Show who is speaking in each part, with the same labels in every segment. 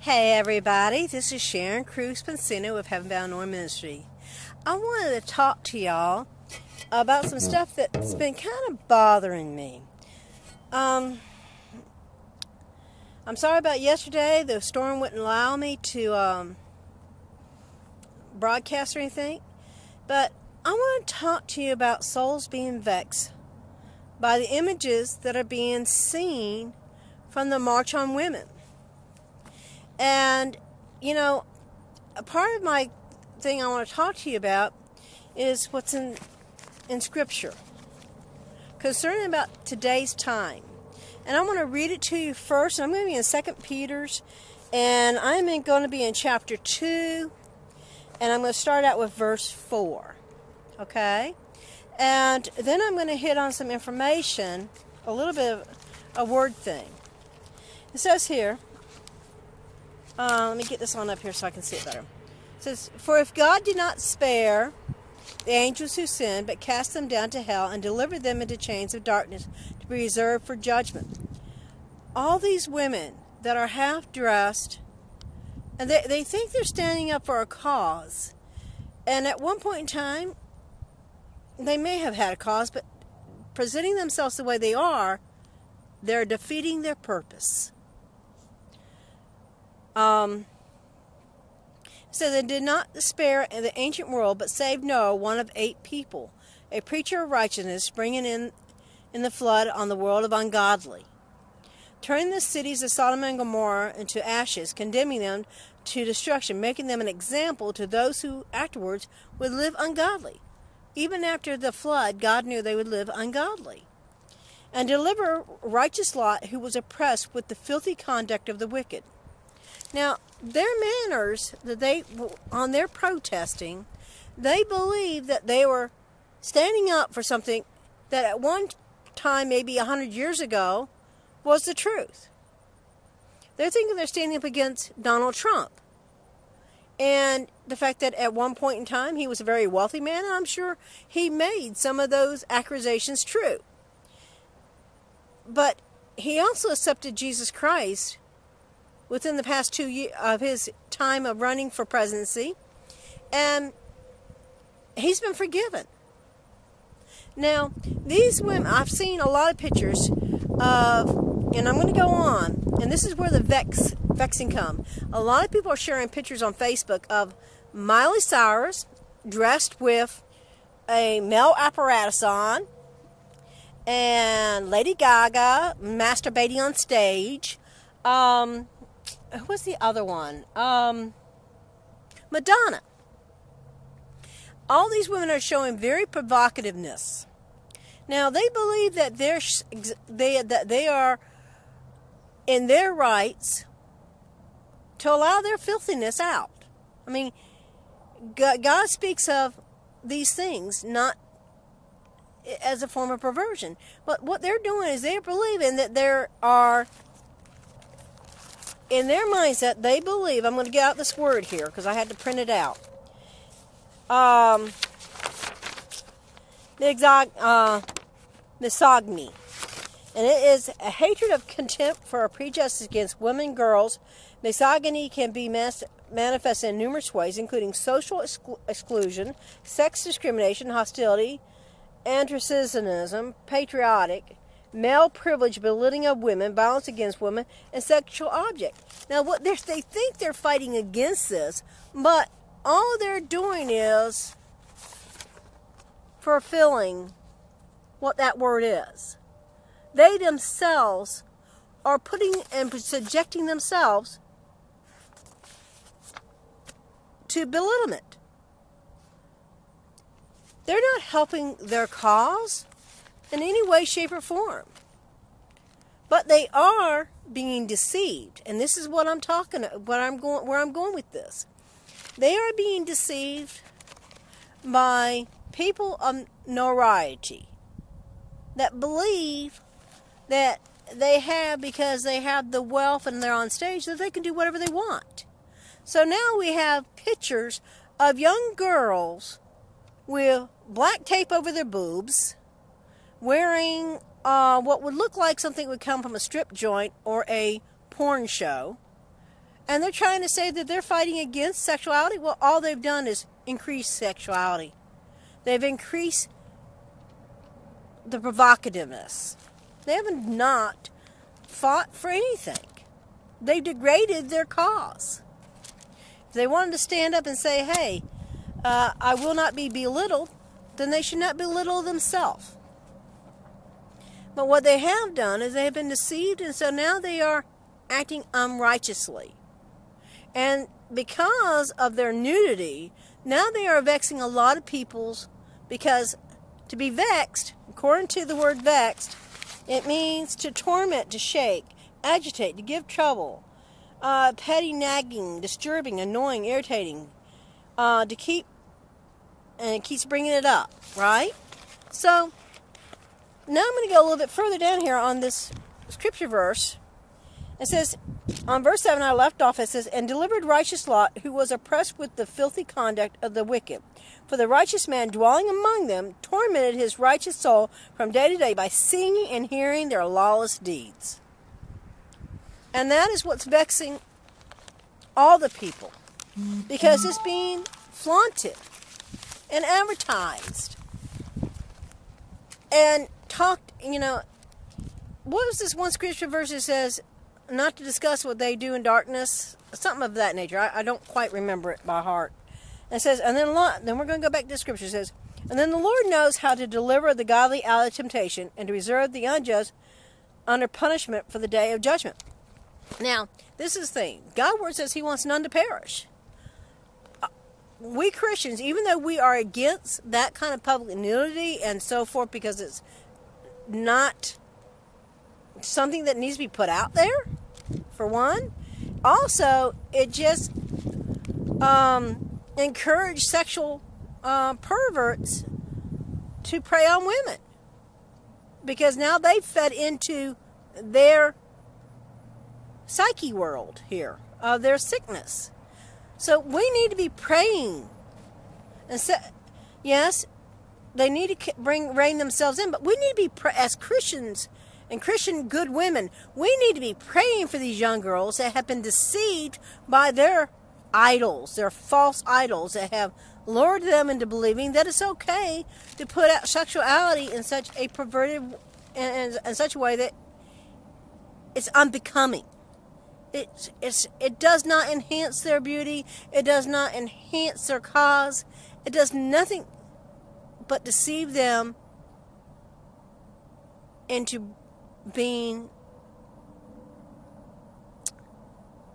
Speaker 1: Hey everybody, this is Sharon Cruz-Pecina with Heaven Bound North Ministry. I wanted to talk to y'all about some stuff that's been kind of bothering me. I'm sorry about yesterday. The storm wouldn't allow me to broadcast or anything, but I want to talk to you about souls being vexed by the images that are being seen from the March on Women. And, you know, a part of my thing I want to talk to you about is what's in Scripture concerning about today's time. And I want to read it to you first. I'm going to be in 2 Peter's, and I'm going to be in chapter 2, and I'm going to start out with verse 4. Okay? And then I'm going to hit on some information, a little bit of a word thing. It says here, let me get this on up here so I can see it better. It says, "For if God did not spare the angels who sinned, but cast them down to hell and delivered them into chains of darkness to be reserved for judgment." All these women that are half-dressed, and they think they're standing up for a cause. And at one point in time, they may have had a cause, but presenting themselves the way they are, they're defeating their purpose. So they did not spare the ancient world, but saved Noah, one of 8 people, a preacher of righteousness, bringing in the flood on the world of ungodly, turning the cities of Sodom and Gomorrah into ashes, condemning them to destruction, making them an example to those who afterwards would live ungodly. Even after the flood, God knew they would live ungodly, and deliver righteous Lot, who was oppressed with the filthy conduct of the wicked. Now, their manners, that on their protesting, they believed that they were standing up for something that at one time, maybe 100 years ago, was the truth. They're thinking they're standing up against Donald Trump. And the fact that at one point in time, he was a very wealthy man, and I'm sure he made some of those accusations true. But he also accepted Jesus Christ within the past 2 years of his time of running for presidency, and he's been forgiven. Now, these women, I've seen a lot of pictures of, and I'm going to go on, and this is where the vexing come. A lot of people are sharing pictures on Facebook of Miley Cyrus dressed with a male apparatus on, and Lady Gaga masturbating on stage. Who was the other one? Madonna. All these women are showing very provocativeness. Now, they believe that they are in their rights to allow their filthiness out. I mean, God speaks of these things not as a form of perversion. But what they're doing is they're believing that there are, in their mindset, they believe, I'm going to get out this word here because I had to print it out. Misogyny. And it is a hatred of contempt for a prejudice against women and girls. Misogyny can be manifested in numerous ways, including social exclusion, sex discrimination, hostility, anti-Semitism, patriotic, male privilege, belittling of women, violence against women, and sexual object. Now, they think they're fighting against this, but all they're doing is fulfilling what that word is. They themselves are putting and subjecting themselves to belittlement. They're not helping their cause in any way, shape, or form. But they are being deceived. And this is what I'm talking about, where I'm going with this. They are being deceived by people of notoriety that believe that they have, because they have the wealth and they're on stage, that they can do whatever they want. So now we have pictures of young girls with black tape over their boobs, wearing what would look like something that would come from a strip joint or a porn show, And they're trying to say that they're fighting against sexuality. Well, all they've done is increase sexuality. They've increased the provocativeness. They haven't not fought for anything. They degraded their cause. If they wanted to stand up and say, hey, I will not be belittled, then they should not belittle themselves. But what they have done is they have been deceived, and so now they are acting unrighteously. And because of their nudity, now they are vexing a lot of people's, because to be vexed, according to the word vexed, it means to torment, to shake, agitate, to give trouble, petty, nagging, disturbing, annoying, irritating, to keep, and it keeps bringing it up, right? So, now I'm going to go a little bit further down here on this scripture verse. It says, on verse 7 I left off, it says, and delivered righteous Lot, who was oppressed with the filthy conduct of the wicked. For the righteous man dwelling among them tormented his righteous soul from day to day by seeing and hearing their lawless deeds. And that is what's vexing all the people. Because it's being flaunted and advertised. And talked, what was this one scripture verse that says, not to discuss what they do in darkness? Something of that nature. I don't quite remember it by heart. And it says, and then we're going to go back to the scripture. It says, and then the Lord knows how to deliver the godly out of temptation and to reserve the unjust under punishment for the day of judgment. Now, this is the thing. God's word says he wants none to perish. We Christians, even though we are against that kind of public nudity and so forth, because it's not something that needs to be put out there, for one. Also, it just encouraged sexual perverts to prey on women, because now they've fed into their psyche world here, of their sickness. So we need to be praying. And so, yes, they need to rein themselves in, but we need to be, as Christians and Christian good women, we need to be praying for these young girls that have been deceived by their idols, their false idols that have lured them into believing that it's okay to put out sexuality in such a perverted, in such a way that it's unbecoming. It does not enhance their beauty. It does not enhance their cause. It does nothing but deceive them into being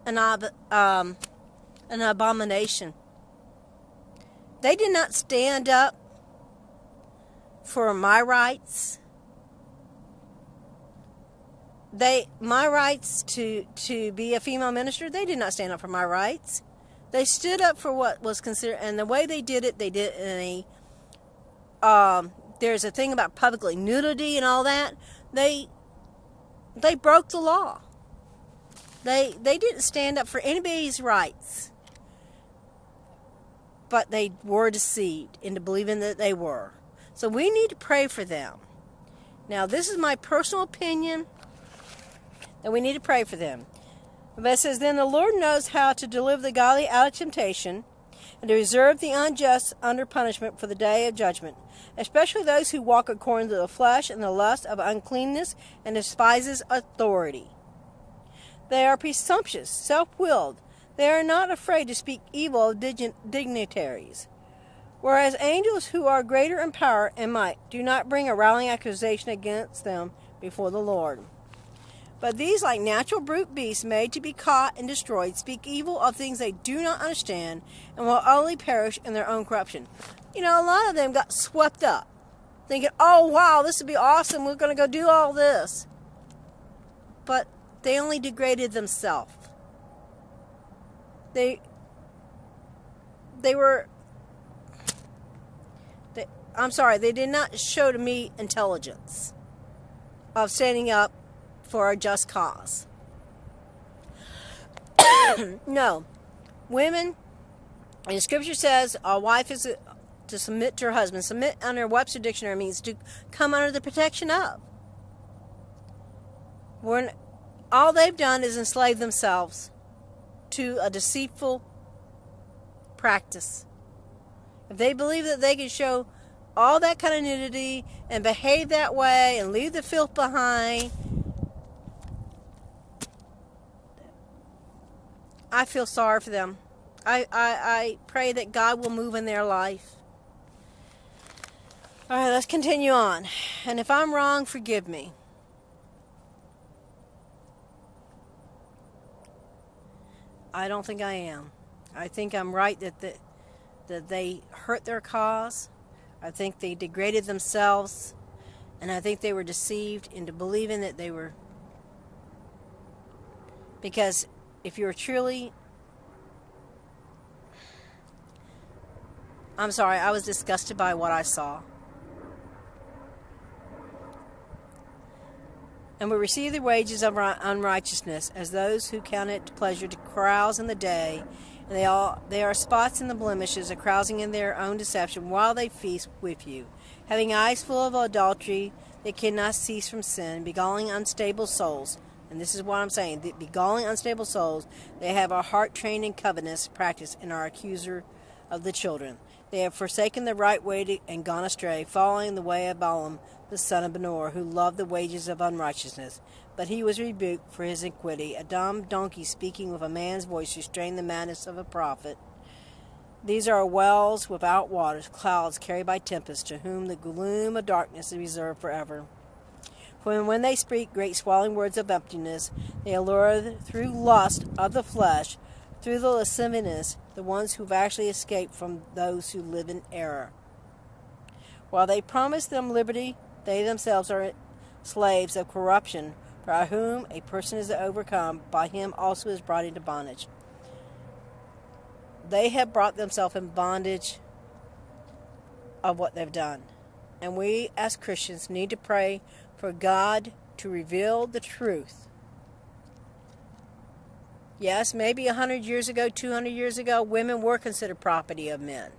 Speaker 1: an abomination. They did not stand up for my rights. My rights to be a female minister, they did not stand up for my rights. They stood up for what was considered, and the way they did it in a, there's a thing about publicly nudity and all that. They broke the law. They didn't stand up for anybody's rights. But they were deceived into believing that they were. So we need to pray for them. Now, this is my personal opinion, and we need to pray for them. But it says, then the Lord knows how to deliver the godly out of temptation and to reserve the unjust under punishment for the day of judgment, especially those who walk according to the flesh and the lust of uncleanness and despises authority. They are presumptuous, self-willed. They are not afraid to speak evil of dignitaries. Whereas angels who are greater in power and might do not bring a rallying accusation against them before the Lord. But these, like natural brute beasts made to be caught and destroyed, speak evil of things they do not understand and will only perish in their own corruption. A lot of them got swept up, thinking, oh wow, this would be awesome, we're going to go do all this. But they only degraded themselves. They did not show to me intelligence of standing up for a just cause. No. Women, and the scripture says a wife is to submit to her husband. Submit under Webster Dictionary means to come under the protection of. All they've done is enslave themselves to a deceitful practice. If they believe that they can show all that kind of nudity and behave that way and leave the filth behind, I feel sorry for them. I pray that God will move in their life. All right, let's continue on. And if I'm wrong, forgive me. I don't think I am. I think I'm right that they hurt their cause. I think they degraded themselves. And I think they were deceived into believing that they were... Because if you're truly... I'm sorry, I was disgusted by what I saw. And we receive the wages of unrighteousness as those who count it pleasure to carouse in the day. And they are spots in the blemishes, a carousing in their own deception while they feast with you. Having eyes full of adultery, they cannot cease from sin, beguiling unstable souls. And this is what I'm saying, beguiling unstable souls. They have a heart trained in covetousness practice and are accuser of the children. They have forsaken the right way and gone astray, following the way of Balaam, the son of Beor, who loved the wages of unrighteousness. But he was rebuked for his iniquity. A dumb donkey speaking with a man's voice restrained the madness of a prophet. These are wells without waters, clouds carried by tempest, to whom the gloom of darkness is reserved forever. For when they speak great swelling words of emptiness, they allure through lust of the flesh, through the lasciviousness, the ones who've actually escaped from those who live in error. While they promise them liberty, they themselves are slaves of corruption, by whom a person is overcome, by him also is brought into bondage. They have brought themselves in bondage of what they've done. And we as Christians need to pray for God to reveal the truth. Yes, maybe 100 years ago, 200 years ago, women were considered property of men.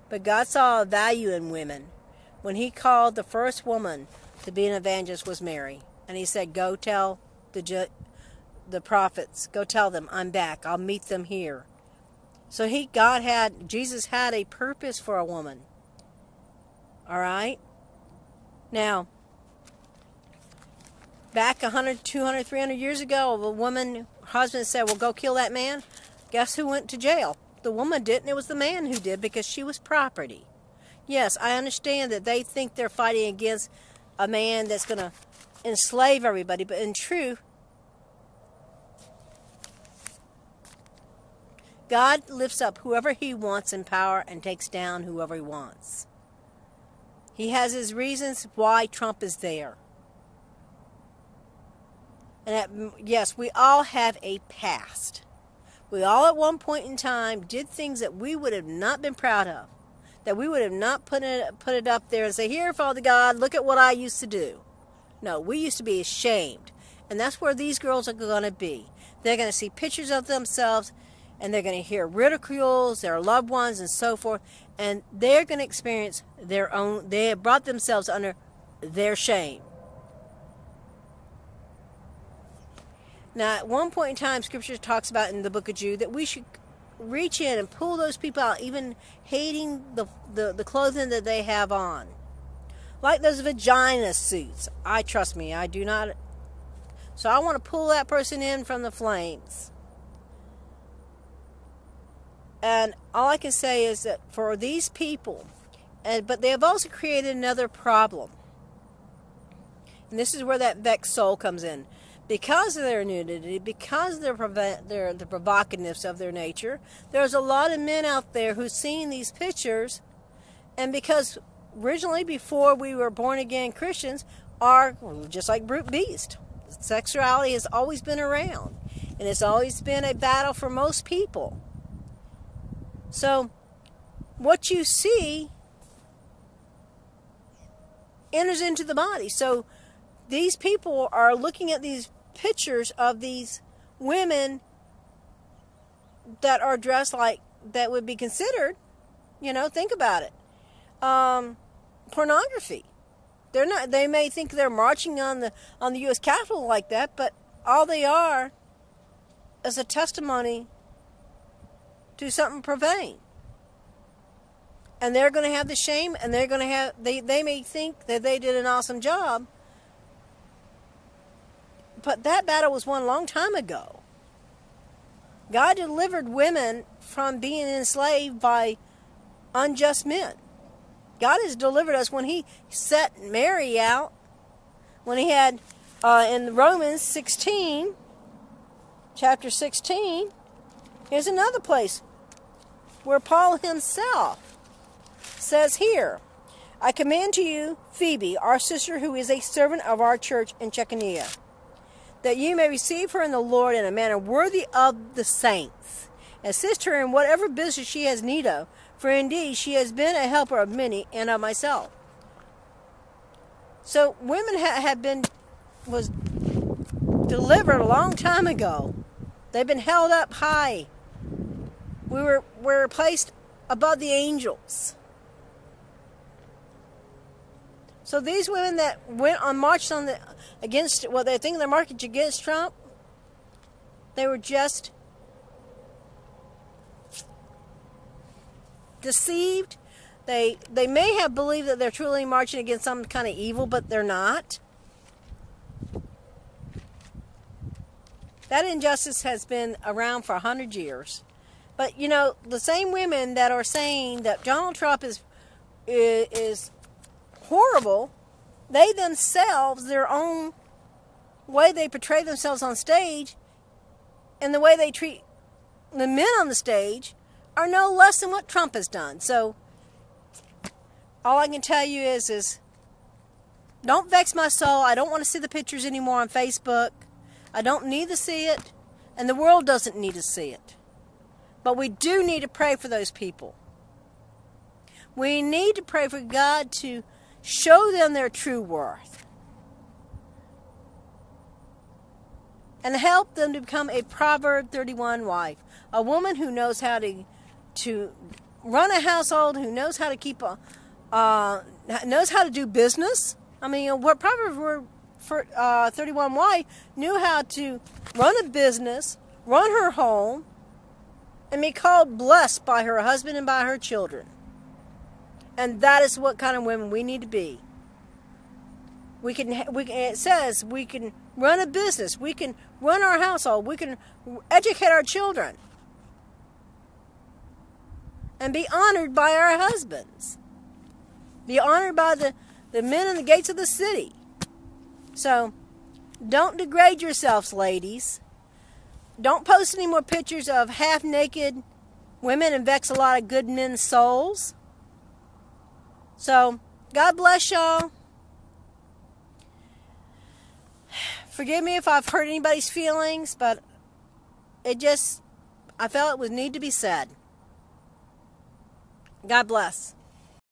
Speaker 1: But God saw a value in women. When he called the first woman to be an evangelist was Mary. And he said, go tell the prophets, go tell them I'm back. I'll meet them here. So Jesus had a purpose for a woman. All right? Now, back 100, 200, 300 years ago, a woman, her husband said, well, go kill that man. Guess who went to jail? The woman didn't. It was the man who did, because she was property. Yes, I understand that they think they're fighting against a man that's going to enslave everybody, but in truth, God lifts up whoever he wants in power and takes down whoever he wants. He has his reasons why Trump is there. And yes, we all have a past. We all at one point in time did things that we would have not been proud of. That we would have not put it up there and say, here, Father God, look at what I used to do. No, we used to be ashamed. And that's where these girls are going to be. They're going to see pictures of themselves, and they're going to hear ridicules, their loved ones, and so forth. And they're going to experience their own, they have brought themselves under their shame. Now, at one point in time, Scripture talks about in the book of Jude that we should reach in and pull those people out, even hating the clothing that they have on. Like those vagina suits. Trust me, I do not. So I want to pull that person in from the flames. And all I can say is that for these people, but they have also created another problem. And this is where that vexed soul comes in. Because of their nudity, because of the provocativeness of their nature, there's a lot of men out there who've seen these pictures, and because originally, before we were born again Christians, are just like brute beast. Sexuality has always been around, and it's always been a battle for most people. So, what you see enters into the body. So, these people are looking at these pictures of these women that are dressed like, that would be considered, think about it, pornography. They're not. They may think they're marching on the U.S. Capitol like that, but all they are as a testimony to something profane. And they're going to have the shame, and they're going to have, they may think that they did an awesome job, but that battle was won a long time ago. God delivered women from being enslaved by unjust men. God has delivered us when He set Mary out, when He had, in Romans 16, chapter 16, here's another place where Paul himself says here, I commend to you Phoebe, our sister, who is a servant of our church in Chechenia, that you may receive her in the Lord in a manner worthy of the saints. Assist her in whatever business she has need of, for indeed she has been a helper of many and of myself. So women was delivered a long time ago. They've been held up high. We're placed above the angels. So these women that went on marched on against they think they're marching against Trump, they were just deceived. They may have believed that they're truly marching against some kind of evil, but they're not. That injustice has been around for 100 years. But you know, the same women that are saying that Donald Trump is horrible, they themselves, their own way they portray themselves on stage and the way they treat the men on the stage are no less than what Trump has done. So all I can tell you is don't vex my soul. I don't want to see the pictures anymore on Facebook. I don't need to see it, and the world doesn't need to see it. But we do need to pray for those people. We need to pray for God to show them their true worth and help them to become a Proverb 31 wife, a woman who knows how to run a household, who knows how to keep knows how to do business. I mean, what Proverb 31 wife knew how to run a business, run her home, and be called blessed by her husband and by her children. And that is what kind of women we need to be. It says we can run a business, we can run our household, we can educate our children, and be honored by our husbands. Be honored by the men in the gates of the city. So, don't degrade yourselves, ladies. Don't post any more pictures of half-naked women and vex a lot of good men's souls. So, God bless y'all. Forgive me if I've hurt anybody's feelings, but I felt it would need to be said. God bless.